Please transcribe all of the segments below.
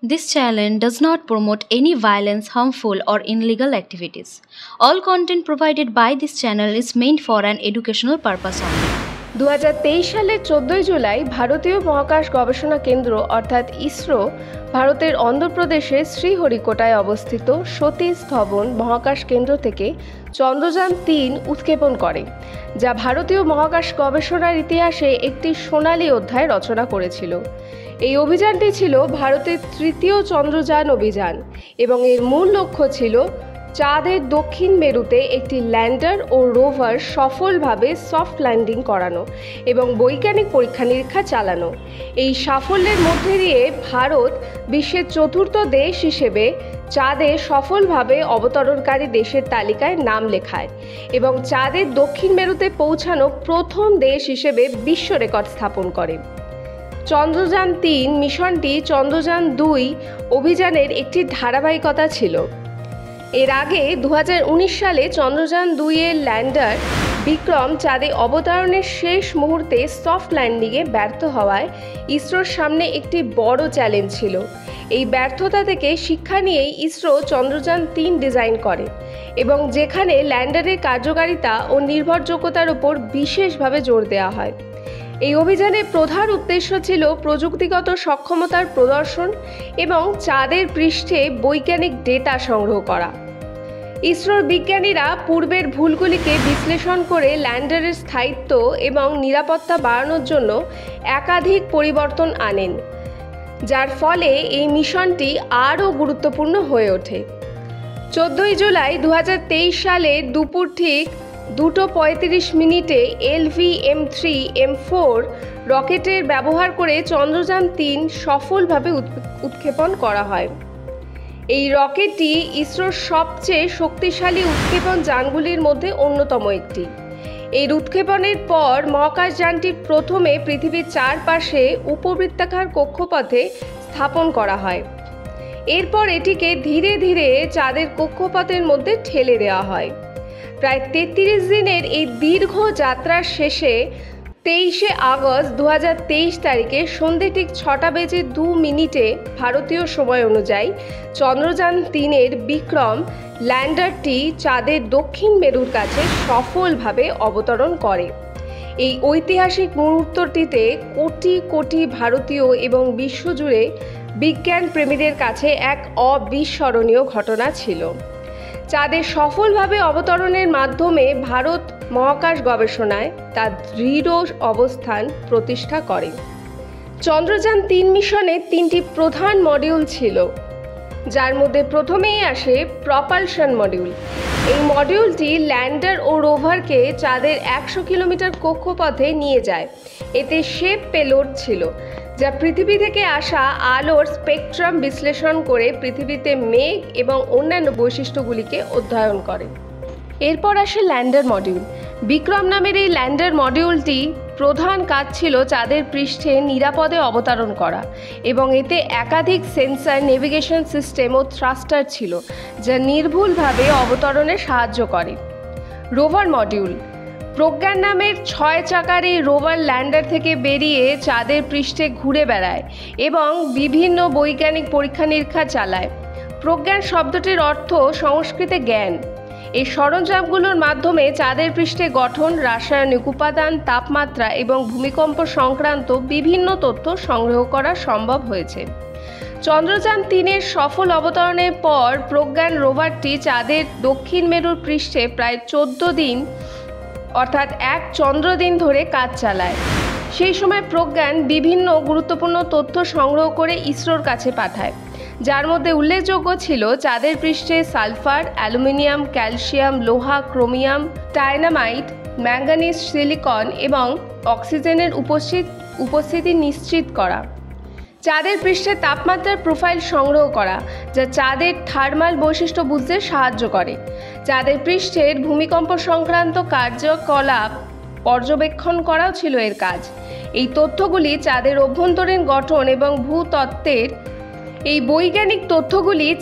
This channel does not promote any violence, harmful, or illegal activities. All content provided by this channel is meant for an educational purpose only. 2023 সালের 14 জুলাই ভারতীয় মহাকাশ গবেষণা কেন্দ্র অর্থাৎ ইসরো ভারতের অন্ধ্রপ্রদেশের শ্রীহরিকোটায় অবস্থিত সতীশ ধবন মহাকাশ কেন্দ্র থেকে চন্দ্রযান-3 উৎক্ষেপণ করে, যা ভারতীয় মহাকাশ গবেষণার ইতিহাসে একটি সোনালী অধ্যায় রচনা করেছিল। এই অভিযানটি ছিল ভারতের তৃতীয় চন্দ্রযান অভিযান এবং এর মূল লক্ষ্য ছিল চাঁদের দক্ষিণ মেরুতে একটি ল্যান্ডার ও রোভার সফলভাবে সফট ল্যান্ডিং করানো এবং বৈজ্ঞানিক পরীক্ষা নিরীক্ষা চালানো। এই সাফল্যের মধ্যে দিয়ে ভারত বিশ্বের চতুর্থ দেশ হিসেবে চাঁদে সফলভাবে অবতরণকারী দেশের তালিকায় নাম লেখায় এবং চাঁদের দক্ষিণ মেরুতে পৌঁছানো প্রথম দেশ হিসেবে বিশ্ব রেকর্ড স্থাপন করে। চন্দ্রযান-3 মিশনটি চন্দ্রযান-2 অভিযানের একটি ধারাবাহিকতা ছিল। এর আগে 2019 সালে চন্দ্রযান-2 এর ল্যান্ডার বিক্রম চাঁদে অবতরণের শেষ মুহূর্তে সফট ল্যান্ডিংয়ে ব্যর্থ হওয়ায় ইসরোর সামনে একটি বড় চ্যালেঞ্জ ছিল। এই ব্যর্থতা থেকে শিক্ষা নিয়েই ইসরো চন্দ্রযান-3 ডিজাইন করে এবং যেখানে ল্যান্ডারের কার্যকারিতা ও নির্ভরযোগ্যতার উপর বিশেষভাবে জোর দেওয়া হয়। এই অভিযানের প্রধান উদ্দেশ্য ছিল প্রযুক্তিগত সক্ষমতার প্রদর্শন এবং চাঁদের পৃষ্ঠে বৈজ্ঞানিক ডেটা সংগ্রহ করা। ইসরোর বিজ্ঞানীরা পূর্বের ভুলগুলিকে বিশ্লেষণ করে ল্যান্ডারের স্থায়িত্ব এবং নিরাপত্তা বাড়ানোর জন্য একাধিক পরিবর্তন আনেন, যার ফলে এই মিশনটি আরও গুরুত্বপূর্ণ হয়ে ওঠে। 14 জুলাই 2023 সালে দুপুর ঠিক 2:35 LV-M3-M4 রকেটের ব্যবহার করে চন্দ্রযান-3 সফলভাবে উৎক্ষেপণ করা হয়। এই রকেটটি ইসরোর সবচেয়ে শক্তিশালী উৎক্ষেপণ যানগুলির মধ্যে অন্যতম একটি। এই উৎক্ষেপণের পর মহাকাশযানটি প্রথমে পৃথিবীর চারপাশে উপবৃত্তাকার কক্ষপথে স্থাপন করা হয়। এরপর এটিকে ধীরে ধীরে চাঁদের কক্ষপথের মধ্যে ঠেলে দেওয়া হয়। প্রায় 33 দিনের এই দীর্ঘ যাত্রার শেষে 23 আগস্ট 2023 তারিখে সন্ধে ঠিক 6:02 ভারতীয় সময় অনুযায়ী চন্দ্রযান-3 বিক্রম ল্যান্ডারটি চাঁদের দক্ষিণ মেরুর কাছে সফলভাবে অবতরণ করে। এই ঐতিহাসিক মুহূর্তটিতে কোটি কোটি ভারতীয় এবং বিশ্বজুড়ে বিজ্ঞান প্রেমীদের কাছে এক অবিস্মরণীয় ঘটনা ছিল। চাঁদে সফলভাবে অবতরণের মাধ্যমে ভারত মহাকাশ গবেষণায় তার দৃঢ় অবস্থান প্রতিষ্ঠা করে। চন্দ্রযান-3 মিশনে 3টি প্রধান মডিউল ছিল, যার মধ্যে প্রথমেই আসে প্রপালশন মডিউল। এই মডিউলটি ল্যান্ডার ও রোভারকে চাঁদের 100 কিলোমিটার কক্ষপথে নিয়ে যায়। এতে শেপ পেলোড ছিল, যা পৃথিবী থেকে আসা আলোর স্পেকট্রাম বিশ্লেষণ করে পৃথিবীতে মেঘ এবং অন্যান্য বৈশিষ্ট্যগুলিকে অধ্যয়ন করে। এরপর আসে ল্যান্ডার মডিউল। বিক্রম নামের এই ল্যান্ডার মডিউলটি প্রধান কাজ ছিল চাঁদের পৃষ্ঠে নিরাপদে অবতরণ করা এবং এতে একাধিক সেন্সর, নেভিগেশন সিস্টেম ও থ্রাস্টার ছিল, যা নির্ভুলভাবে অবতরণে সাহায্য করে। Rover module. প্রজ্ঞান নামের 6 চাকার এই রোভার ল্যান্ডার থেকে বেরিয়ে চাঁদের পৃষ্ঠে ঘুরে বেড়ায় এবং বিভিন্ন বৈজ্ঞানিক পরীক্ষা নিরীক্ষা চালায়। প্রজ্ঞান শব্দটির অর্থ সংস্কৃতে জ্ঞান। এই সরঞ্জামগুলোর মাধ্যমে চাঁদের পৃষ্ঠে গঠন, রাসায়নিক উপাদান, তাপমাত্রা এবং ভূমিকম্প সংক্রান্ত বিভিন্ন তথ্য সংগ্রহ করা সম্ভব হয়েছে। চন্দ্রযান-3 সফল অবতরণের পর প্রজ্ঞান রোভারটি চাঁদের দক্ষিণ মেরুর পৃষ্ঠে প্রায় 14 দিন অর্থাৎ 1 চন্দ্রদিন ধরে কাজ চালায়। সেই সময় প্রজ্ঞান বিভিন্ন গুরুত্বপূর্ণ তথ্য সংগ্রহ করে ইসরোর কাছে পাঠায়, যার মধ্যে উল্লেখযোগ্য ছিল চাঁদের পৃষ্ঠে সালফার, অ্যালুমিনিয়াম, ক্যালসিয়াম, লোহা, ক্রোমিয়াম, ডায়নামাইট, ম্যাঙ্গানিজ, সিলিকন এবং অক্সিজেনের উপস্থিতি নিশ্চিত করা। চাঁদের পৃষ্ঠে তাপমাত্রার প্রোফাইল সংগ্রহ করা, যা চাঁদের থার্মাল বৈশিষ্ট্য বুঝতে সাহায্য করে। চাঁদের পৃষ্ঠের ভূমিকম্প সংক্রান্ত কার্যকলাপ পর্যবেক্ষণ করাও ছিল এর কাজ। এই তথ্যগুলি চাঁদের অভ্যন্তরীণ গঠন এবং ভূতত্ত্বের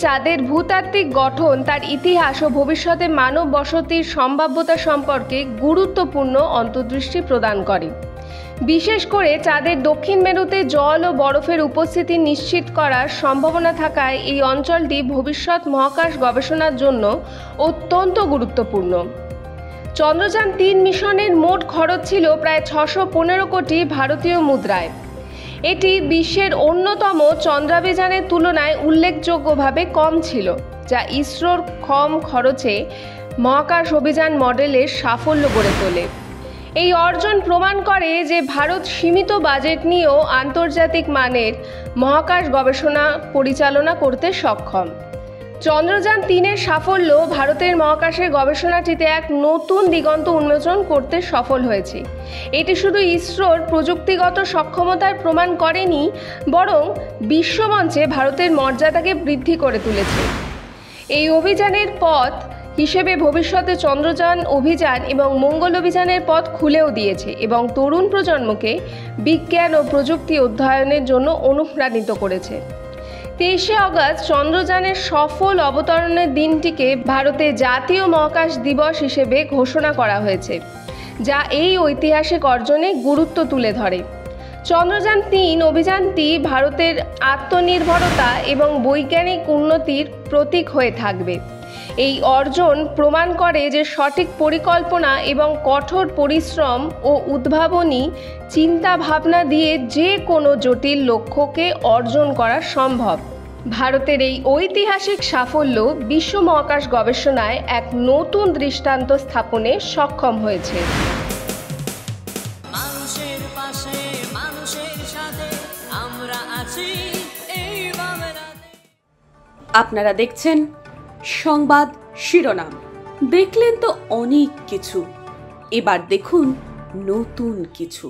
চাঁদের ভূতাত্ত্বিক গঠন, তার ইতিহাস ও ভবিষ্যতে মানব বসতির সম্ভাব্যতা সম্পর্কে গুরুত্বপূর্ণ অন্তর্দৃষ্টি প্রদান করে। বিশেষ করে চাঁদের দক্ষিণ মেরুতে জল ও বরফের উপস্থিতি নিশ্চিত করার সম্ভাবনা থাকায় এই অঞ্চলটি ভবিষ্যৎ মহাকাশ গবেষণার জন্য অত্যন্ত গুরুত্বপূর্ণ। চন্দ্রযান-3 মিশনের মোট খরচ ছিল প্রায় 615 কোটি ভারতীয় মুদ্রায়। এটি বিশ্বের অন্যতম চন্দ্রাভিযানের তুলনায় উল্লেখযোগ্যভাবে কম ছিল, যা ইসরোর কম খরচে মহাকাশ অভিযান মডেলের সাফল্য গড়ে তোলে। এই অর্জন প্রমাণ করে যে ভারত সীমিত বাজেট নিয়েও আন্তর্জাতিক মানের মহাকাশ গবেষণা পরিচালনা করতে সক্ষম। চন্দ্রযান-3-এর সাফল্য ভারতের মহাকাশের গবেষণাটিতে এক নতুন দিগন্ত উন্মোচন করতে সফল হয়েছে। এটি শুধু ইসরোর প্রযুক্তিগত সক্ষমতার প্রমাণ করেনি, বরং বিশ্বমঞ্চে ভারতের মর্যাদাকে বৃদ্ধি করে তুলেছে। এই অভিযানের পথ হিসেবে ভবিষ্যতে চন্দ্রযান অভিযান এবং মঙ্গল অভিযানের পথ খুলেও দিয়েছে এবং তরুণ প্রজন্মকে বিজ্ঞান ও প্রযুক্তি অধ্যয়নের জন্য অনুপ্রাণিত করেছে। 23শে অগস্ট চন্দ্রযানের সফল অবতরণের দিনটিকে ভারতে জাতীয় মহাকাশ দিবস হিসেবে ঘোষণা করা হয়েছে, যা এই ঐতিহাসিক অর্জনে গুরুত্ব তুলে ধরে। চন্দ্রযান-3 অভিযানটি ভারতের আত্মনির্ভরতা এবং বৈজ্ঞানিক উন্নতির প্রতীক হয়ে থাকবে। এই অর্জন প্রমাণ করে যে সঠিক পরিকল্পনা এবং কঠোর পরিশ্রম ও উদ্ভাবনী চিন্তাভাবনা দিয়ে যে কোনো জটিল লক্ষ্যকে অর্জন করা সম্ভব। ভারতের এই ঐতিহাসিক সাফল্য বিশ্ব মহাকাশ গবেষণায় এক নতুন দৃষ্টান্ত স্থাপনে সক্ষম হয়েছে। মানুষের পাশে, মানুষের সাথে আমরা আছি এই বাংলাতে। আপনারা দেখছেন সংবাদ শিরোনাম। দেখলেন তো অনেক কিছু, এবার দেখুন নতুন কিছু।